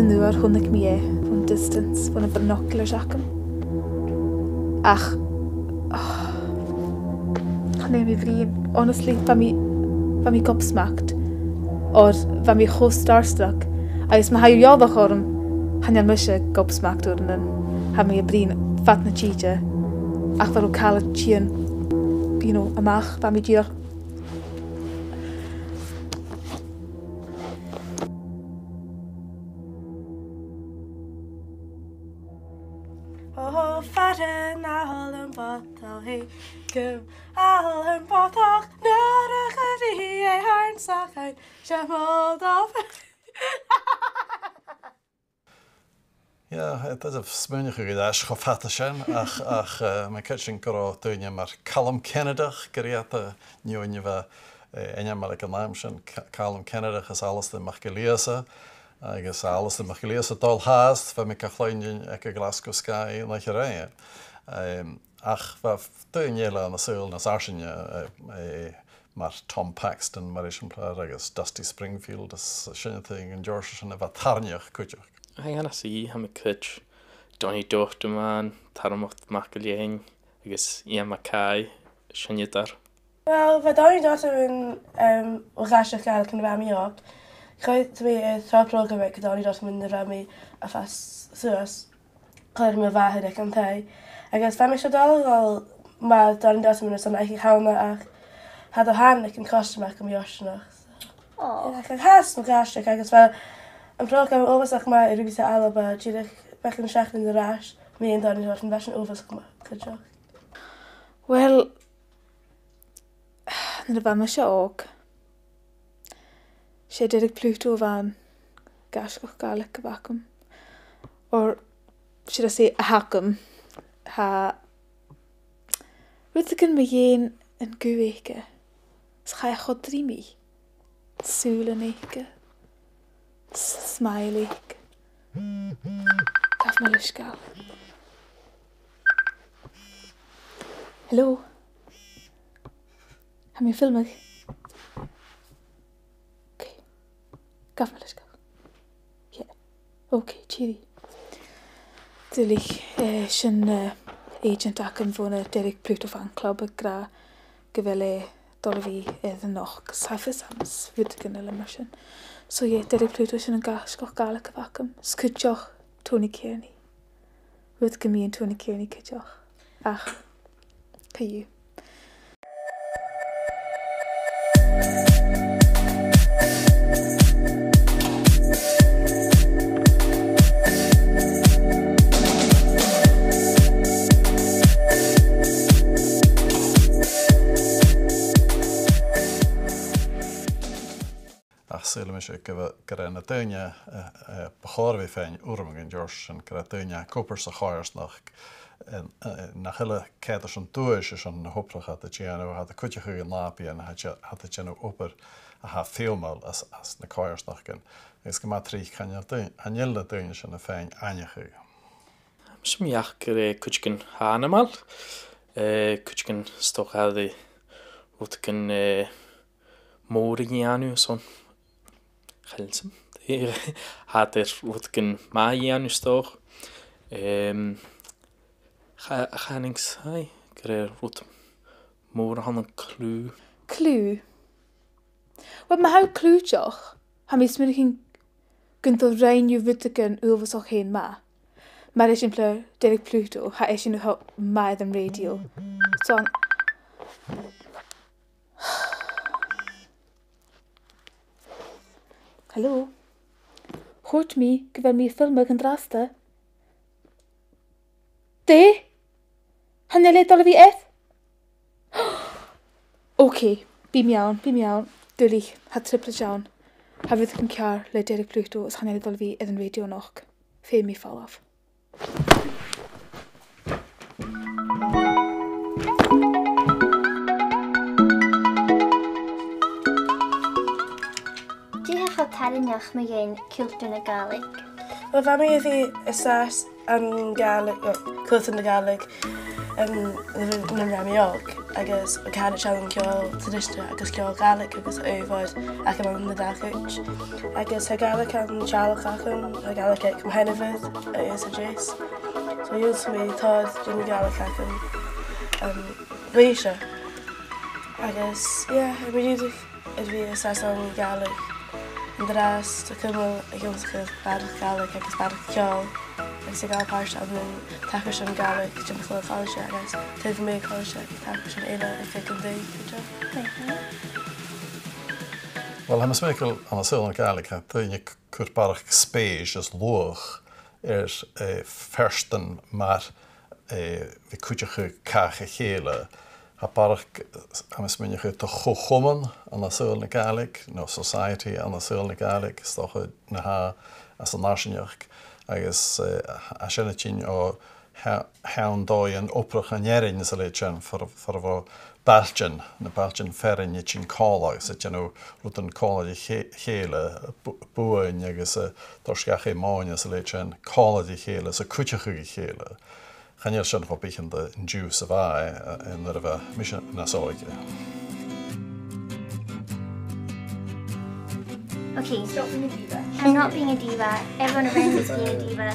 Nuair chunig mé from distance van a binoculars acum. Ach, nee mi vriend, honestly, van mi gobsmacked. Or van mi go starstruck. Als ma haio java chorum, han jan misje gobsmacked worden. Ha mi brin fat na chije. Ach var kala chien, amach van mi dier. Oh, fatten al een bottel, hey, kom al een bottel, nodig het hier, hartsak uit, jammer af. Ja, het is een smunnige gedaas gevatten zijn, ach, mijn kitchen karo tuinje maar Callum Canada, gereed nieuwje we, en maar een naam zijn Callum Canada is alles de mag gelezen. Ik is alles de mag gelezen tal haast, van mijn kachlijntje, ik Glasgow Sky en rijden. Ach, we tuinje aan de zeil naar Sarsenje, maar Tom Paxton, maar is een plaats, Dusty Springfield, dat is een ding in Georgia en wat harnig kutje. Hang on, see, I'm a coach. Donny Dorfman, Taramocht Makelien, I guess Ian Mackay, Shanitar. Wel, wat Donny Dorfman rastig gaan kunnen we mee ook. Ik ga twee trouwprogramma met Donny Dorfman de Rami afas zoals. Kan me waar het kan hij. Ik guess van mij zo al, maar Donny Dorfman is dan eigenlijk gaan had de hand ik een kost maken om Josje nog. Oh. Ik haast nog rastig. Ik guess wel. Een programma overzag maar Ruby's Alaba, Chile, weg een schacht in de raas, mee en dan is een best een overzag maar. Wel, dat was me ook. Ze deed ik Pluto van gas och galek bakum. Or should I say hakum? Weet ik me geen een guweke. Schij god drimi. Suleneke. Smiley. Gaf me luskal. Hallo. Heb je filmig? Oké. Gaf me luskal. Ja. Oké, chiri. Tuurlijk, zijn agent akken van de Derek Pluto fan club gra gewelle dolvi nog safesams witken elemation. So ja, Derek Pluto is een gaskoch galek vakum. Skutjoch Tony Kearney. Witken me en Tony Kearney kitjoch. Ach, kan je. Zullen we zeggen, we tuinje begonnen we van Urming en George en tuinje kopers de gaars nog en nach hele keters en toes is een hopelijk had het je nou had een kutje gegaan lapen en had het je nou oper had veel mal als de gaars nog kan is gemaakt kan je tuin aan je tuinje een fijn aange Smiach kutchen hanemal kutchen stok hadden wat kan morgen zo'n Gelsem. Had wat kan maaien toch? Ga niks hij kreeg wat morgen een clue. Clue. Wat maar hoe clue toch? Ham is misschien kunt er rein je witken over zo heen ma. Maar is in pleur Derek Pluto. Hij is in de maar dan radio. Zo. Hallo? Hoort me, ik wil me filmen en drasten. De? Hanelu dal fi eth? Oce, bim iawn. Dwli, had triple jawn. Hafydd yn ciar le Derek Pluto os hanelu dal fi edrych radio noch. Fe mi falaf. Tarinach mae ein cwltyn y Gaelig. Wel, fa mi ydi ysas yn Gaelig, cwltyn y Gaelig, yn rami og, agos o cael siarad yn ciol tradisio, agos ciol Gaelig, agos oefoed ac yn ymwneud â chwch. Agos y Gaelig yn siarad ac yn y Gaelig ac yn henefydd y ys y jes. So yw'n smi todd dyn y Gaelig ac yn gweisio. Agos, ie, mi ydych fi ysas yn Gaelig. Yn dras, dwi'n cymryd y gymryd barch Gaelig ac barch ciol. Ac sy'n gael parsad yn tacw sy'n Gaelig, jy'n chlywed ffawisio agos tydd mi ffawisio ac tacw sy'n eile ac ac yn dweud. Wel, hym ysmygol an y syl yn Gaelig, dwi'n cwrt barch spéis ys lwch fersten maar fi cwtioch y cach y chéle. Ha barch am ysmygol te chochommen an y syl yn Gaelig, no society an y syl yn Gaelig, stoch na ha as y narsynioch. Agus a sy'n ydyn o hawn doi yn oprach yn erin sy'n leidjan for fo baljan, na baljan ferin ydyn colag, sy'n ydyn nhw rwyd yn colag i chéle, bwyn agus dorsgach i mawn sy'n leidjan colag i chéle, sy'n cwtioch i chéle. Gaan je schon op ik in de juice of I en er we misschien naar zo ik. Okay, stop being a diva. I'm not being a diva. Everyone around me is being a diva.